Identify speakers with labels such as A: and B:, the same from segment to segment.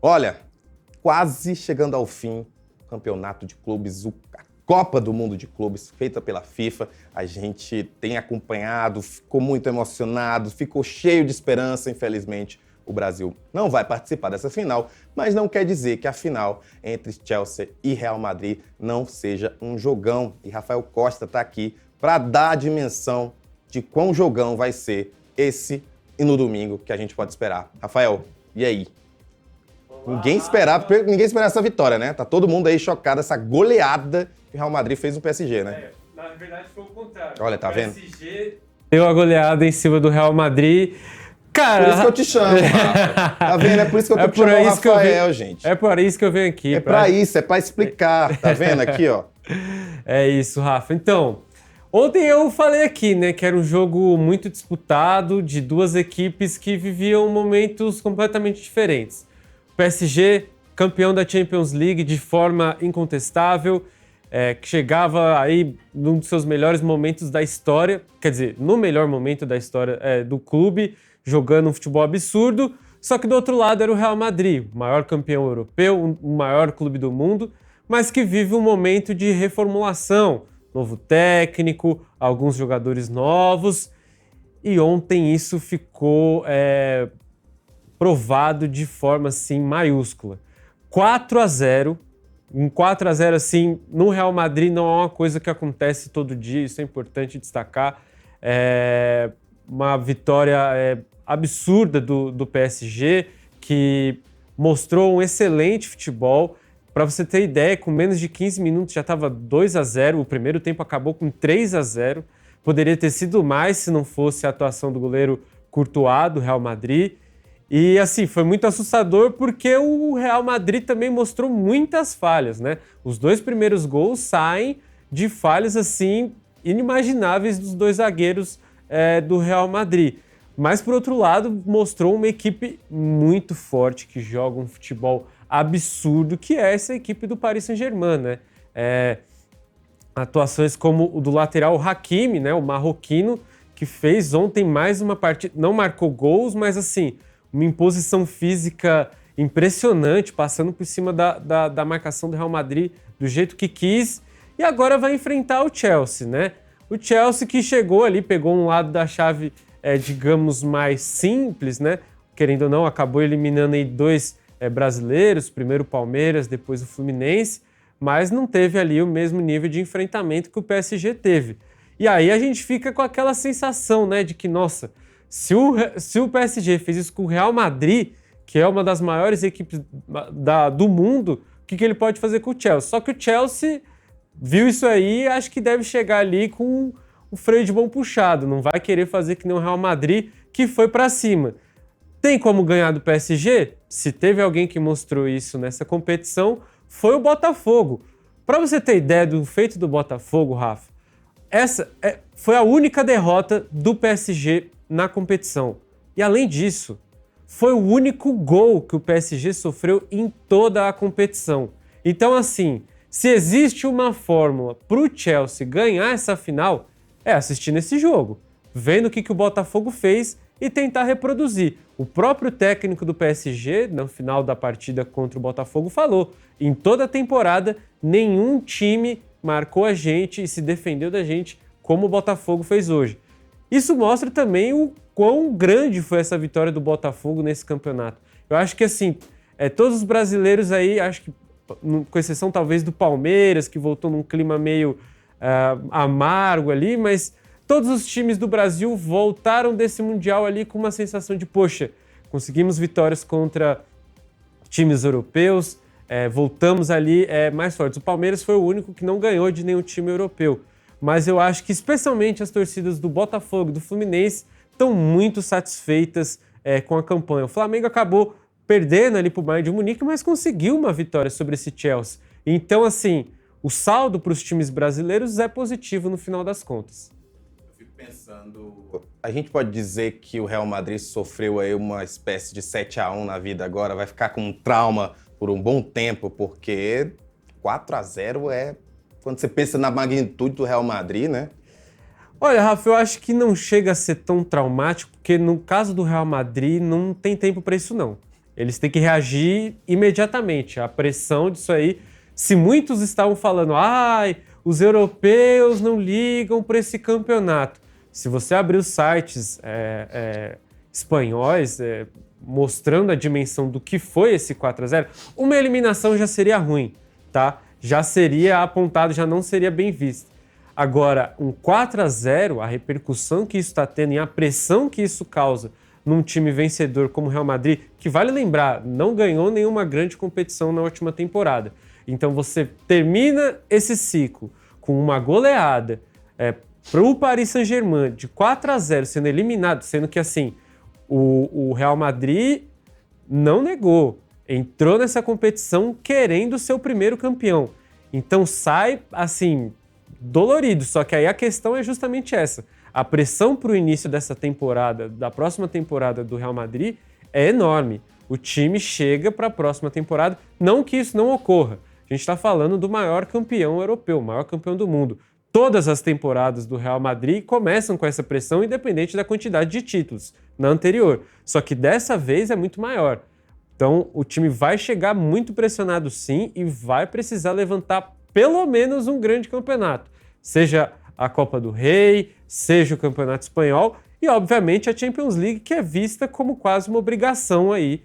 A: Olha, quase chegando ao fim, o campeonato de clubes, a Copa do Mundo de Clubes, feita pela FIFA. A gente tem acompanhado, ficou muito emocionado, ficou cheio de esperança. Infelizmente, o Brasil não vai participar dessa final, mas não quer dizer que a final entre Chelsea e Real Madrid não seja um jogão. E Rafael Costa está aqui para dar a dimensão de quão jogão vai ser esse e no domingo que a gente pode esperar. Rafael, e aí? Ninguém esperava essa vitória, né? Tá todo mundo aí chocado, essa goleada que o Real Madrid fez no PSG, né?
B: Na verdade foi o contrário.
A: Olha, tá vendo?
B: O PSG deu a goleada em cima do Real Madrid. Cara,
A: Por isso que eu te chamo, Rafa. Tá vendo? É por isso que eu tô chamando o Rafael, gente.
B: É por isso que eu venho aqui.
A: É pra isso, é pra explicar. Tá vendo aqui, ó?
B: É isso, Rafa. Então, ontem eu falei aqui, né, que era um jogo muito disputado, de duas equipes que viviam momentos completamente diferentes. O PSG, campeão da Champions League de forma incontestável, que chegava aí num dos seus melhores momentos da história, quer dizer, no melhor momento da história do clube, jogando um futebol absurdo. Só que do outro lado era o Real Madrid, o maior campeão europeu, o maior clube do mundo, mas que vive um momento de reformulação, novo técnico, alguns jogadores novos, e ontem isso ficou provado de forma assim maiúscula. 4-0, um 4-0 assim no Real Madrid não é uma coisa que acontece todo dia, isso é importante destacar. Uma vitória absurda do PSG, que mostrou um excelente futebol. Para você ter ideia, com menos de 15 minutos já estava 2-0, o primeiro tempo acabou com 3-0. Poderia ter sido mais se não fosse a atuação do goleiro Courtois, do Real Madrid. E assim, foi muito assustador porque o Real Madrid também mostrou muitas falhas, né? Os dois primeiros gols saem de falhas assim inimagináveis dos dois zagueiros do Real Madrid. Mas, por outro lado, mostrou uma equipe muito forte, que joga um futebol absurdo, que é essa equipe do Paris Saint-Germain, né? Atuações como o do lateral Hakimi, né? O marroquino, que fez ontem mais uma partida, não marcou gols, mas assim, uma imposição física impressionante, passando por cima da marcação do Real Madrid do jeito que quis, e agora vai enfrentar o Chelsea, né? O Chelsea que chegou ali, pegou um lado da chave, digamos, mais simples, né? Querendo ou não, acabou eliminando aí dois brasileiros, primeiro o Palmeiras, depois o Fluminense, mas não teve ali o mesmo nível de enfrentamento que o PSG teve. E aí a gente fica com aquela sensação, né, de que, nossa, se o PSG fez isso com o Real Madrid, que é uma das maiores equipes do mundo, o que ele pode fazer com o Chelsea? Só que o Chelsea viu isso aí e acho que deve chegar ali com o freio de mão puxado, não vai querer fazer que nem o Real Madrid, que foi para cima. Tem como ganhar do PSG? Se teve alguém que mostrou isso nessa competição, foi o Botafogo. Para você ter ideia do feito do Botafogo, Rafa, essa foi a única derrota do PSG na competição. E além disso, foi o único gol que o PSG sofreu em toda a competição. Então, assim, se existe uma fórmula para o Chelsea ganhar essa final, é assistindo esse jogo, vendo o que o Botafogo fez e tentar reproduzir. O próprio técnico do PSG, no final da partida contra o Botafogo, falou: em toda a temporada, nenhum time marcou a gente e se defendeu da gente como o Botafogo fez hoje. Isso mostra também o quão grande foi essa vitória do Botafogo nesse campeonato. Eu acho que, assim, todos os brasileiros aí, acho que, com exceção talvez do Palmeiras, que voltou num clima meio amargo ali, mas todos os times do Brasil voltaram desse Mundial ali com uma sensação de, poxa, conseguimos vitórias contra times europeus, voltamos ali mais fortes. O Palmeiras foi o único que não ganhou de nenhum time europeu. Mas eu acho que especialmente as torcidas do Botafogo e do Fluminense estão muito satisfeitas com a campanha. O Flamengo acabou perdendo ali para o Bayern de Munique, mas conseguiu uma vitória sobre esse Chelsea. Então, assim, o saldo para os times brasileiros é positivo no final das contas.
A: Eu fico pensando, a gente pode dizer que o Real Madrid sofreu aí uma espécie de 7-1 na vida agora, vai ficar com um trauma por um bom tempo, porque 4-0 quando você pensa na magnitude do Real Madrid, né?
B: Olha, Rafa, eu acho que não chega a ser tão traumático, porque no caso do Real Madrid não tem tempo para isso não. Eles têm que reagir imediatamente. A pressão disso aí, se muitos estavam falando, os europeus não ligam para esse campeonato. Se você abrir os sites espanhóis, mostrando a dimensão do que foi esse 4-0, uma eliminação já seria ruim, tá? Já seria apontado, já não seria bem visto. Agora, um 4-0, a repercussão que isso está tendo e a pressão que isso causa num time vencedor como o Real Madrid, que vale lembrar, não ganhou nenhuma grande competição na última temporada. Então você termina esse ciclo com uma goleada para o Paris Saint-Germain de 4-0 sendo eliminado, sendo que assim, o Real Madrid não negou, entrou nessa competição querendo ser o primeiro campeão. Então sai assim, dolorido, só que aí a questão é justamente essa. A pressão para o início dessa temporada, da próxima temporada do Real Madrid, é enorme. O time chega para a próxima temporada, não que isso não ocorra. A gente está falando do maior campeão europeu, o maior campeão do mundo. Todas as temporadas do Real Madrid começam com essa pressão, independente da quantidade de títulos na anterior. Só que dessa vez é muito maior. Então o time vai chegar muito pressionado sim e vai precisar levantar pelo menos um grande campeonato. Seja a Copa do Rei, seja o Campeonato Espanhol e, obviamente, a Champions League, que é vista como quase uma obrigação aí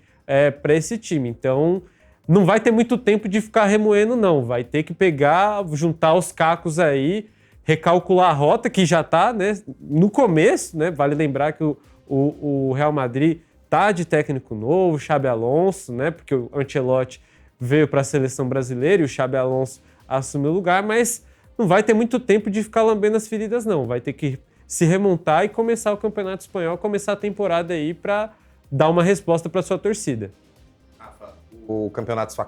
B: para esse time. Então, não vai ter muito tempo de ficar remoendo, não. Vai ter que pegar, juntar os cacos aí, recalcular a rota, que já está, né, no começo, né? Vale lembrar que o Real Madrid tá de técnico novo, Xabi Alonso, né? Porque o Ancelotti veio para a seleção brasileira e o Xabi Alonso assumiu o lugar, mas não vai ter muito tempo de ficar lambendo as feridas, não. Vai ter que se remontar e começar o Campeonato Espanhol, começar a temporada aí para dar uma resposta para sua torcida.
A: O campeonato sua